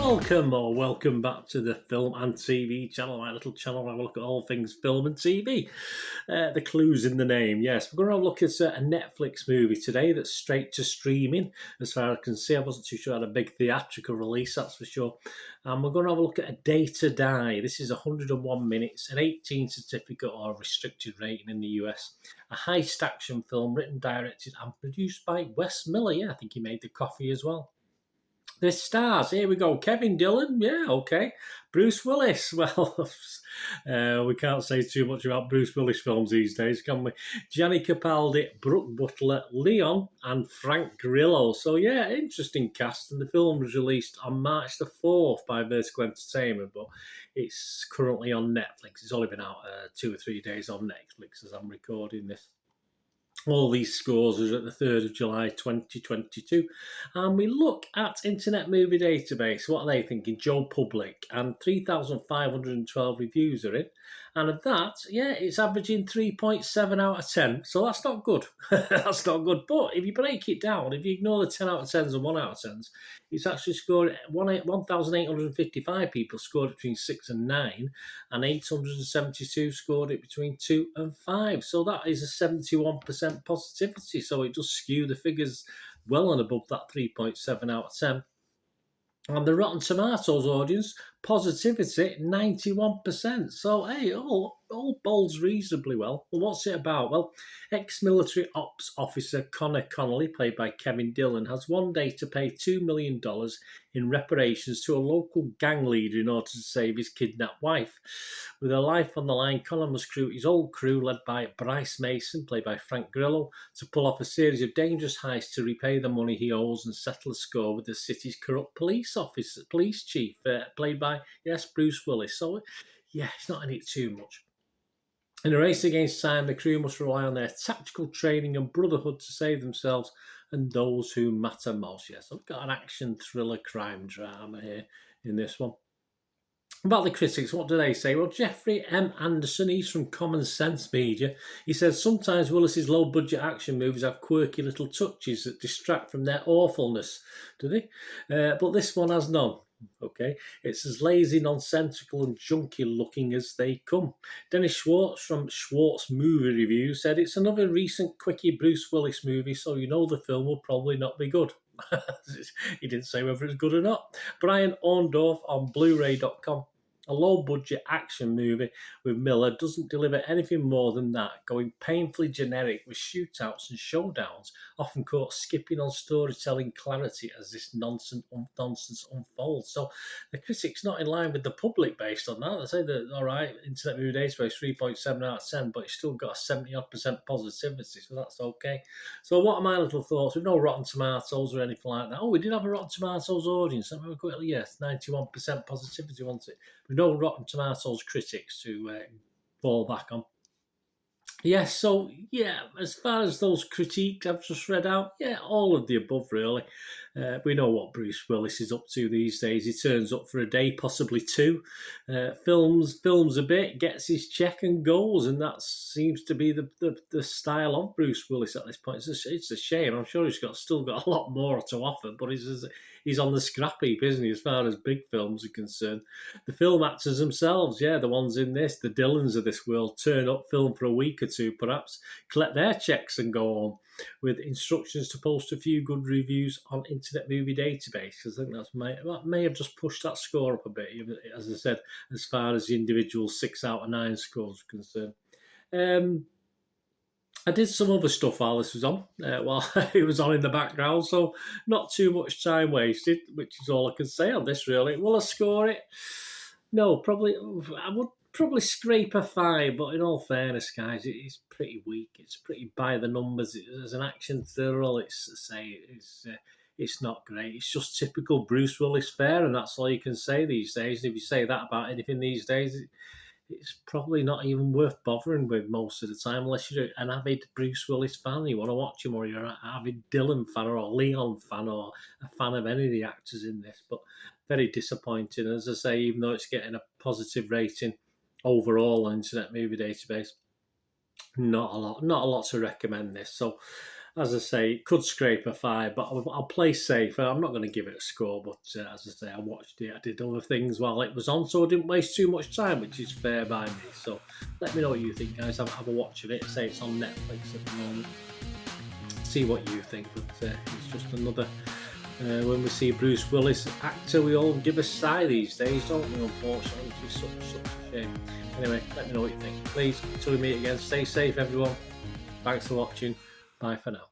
Welcome or welcome back to the Film and TV channel, my little channel where I look at all things film and TV. The clue's in the name, yes. We're going to have a look at a Netflix movie today that's straight to streaming. As far as I can see, I wasn't too sure it had a big theatrical release, that's for sure. And we're going to have a look at A Day to Die. This is 101 minutes, an 18 certificate or restricted rating in the US. A heist action film written, directed and produced by Wes Miller. Yeah, I think he made the coffee as well. The stars, here we go. Kevin Dillon, yeah, okay. Bruce Willis, well, we can't say too much about Bruce Willis films these days, can we? Gianni Capaldi, Brooke Butler, Leon, and Frank Grillo. So, yeah, interesting cast. And the film was released on March the 4th by Vertical Entertainment, but it's currently on Netflix. It's only been out 2 or 3 days on Netflix as I'm recording this. All these scores are at the 3rd of July 2022. And we look at Internet Movie Database. What are they thinking? Joe Public. And 3,512 reviews are in. And of that, yeah, it's averaging 3.7 out of 10. So that's not good. That's not good. But if you break it down, if you ignore the 10 out of 10s and 1 out of 10s, it's actually scored 1,855 people scored it between 6 and 9. And 872 scored it between 2 and 5. So that is a 71% positivity, so it does skew the figures well and above that 3.7 out of 10. And the Rotten Tomatoes audience, positivity, 91%. So, hey, all bowls reasonably well. Well, what's it about? Well, ex-military ops officer Connor Connolly, played by Kevin Dillon, has one day to pay $2 million in reparations to a local gang leader in order to save his kidnapped wife. With her life on the line, Connor must recruit his old crew, led by Bryce Mason, played by Frank Grillo, to pull off a series of dangerous heists to repay the money he owes and settle a score with the city's corrupt police chief, played by, yes, Bruce Willis. So, yeah, it's not in it too much. In a race against time, the crew must rely on their tactical training and brotherhood to save themselves and those who matter most. Yes, I've got an action thriller crime drama here in this one. About the critics, what do they say? Well, Jeffrey M. Anderson, he's from Common Sense Media. He says, sometimes Willis's low-budget action movies have quirky little touches that distract from their awfulness, do they? But this one has none. Okay, it's as lazy, nonsensical and junky looking as they come. Dennis Schwartz from Schwartz Movie Review said it's another recent quickie Bruce Willis movie, so you know the film will probably not be good. He didn't say whether it's good or not. Brian Orndorff on Blu-ray.com. A low-budget action movie with Miller doesn't deliver anything more than that, going painfully generic with shootouts and showdowns, often caught skipping on storytelling clarity as this nonsense unfolds. So the critic's not in line with the public based on that. They say that, all right, Internet Movie Database 3.7 out of 10, but it's still got a 70-odd% positivity, so that's okay. So what are my little thoughts? We've no Rotten Tomatoes or anything like that. Oh, we did have a Rotten Tomatoes audience. Let me quickly, yes, 91% positivity, wasn't it? No Rotten Tomatoes critics to fall back on. Yes, so, yeah, as far as those critiques I've just read out, yeah, all of the above, really. We know what Bruce Willis is up to these days. He turns up for a day, possibly 2, films a bit, gets his check and goes, and that seems to be the style of Bruce Willis at this point. It's a shame. I'm sure he's still got a lot more to offer, but he's on the scrap heap, isn't he, as far as big films are concerned. The film actors themselves, yeah, the ones in this, the Dillons of this world, turn up, film for a week or 2 perhaps, collect their checks and go home, with instructions to post a few good reviews on Internet Movie Database, because I think that may have just pushed that score up a bit, as I said, as far as the individual 6 out of 9 scores are concerned. I did some other stuff while this was on, while it was on in the background, so not too much time wasted, which is all I can say on this, really. Will I score it? No, probably. I would probably scrape a 5, but in all fairness, guys, it's pretty weak. It's pretty by the numbers. As an action thriller, it's not great. It's just typical Bruce Willis fare, and that's all you can say these days. And if you say that about anything these days, it's probably not even worth bothering with most of the time, unless you're an avid Bruce Willis fan, you want to watch him, or you're an avid Dillon fan, or a Leon fan, or a fan of any of the actors in this. But very disappointing. As I say, even though it's getting a positive rating overall on Internet Movie Database, not a lot to recommend this. So as I say, it could scrape a 5, but I'll play safe. I'm not going to give it a score, but as I say, I watched it. I did other things while it was on, so I didn't waste too much time, which is fair by me. So let me know what you think, guys. Have a watch of it. Say it's on Netflix at the moment. See what you think, but it's just another... when we see Bruce Willis actor, we all give a sigh these days, don't we, unfortunately, which is such a shame. Anyway, let me know what you think. Please, until we meet again, stay safe, everyone. Thanks for watching. Bye for now.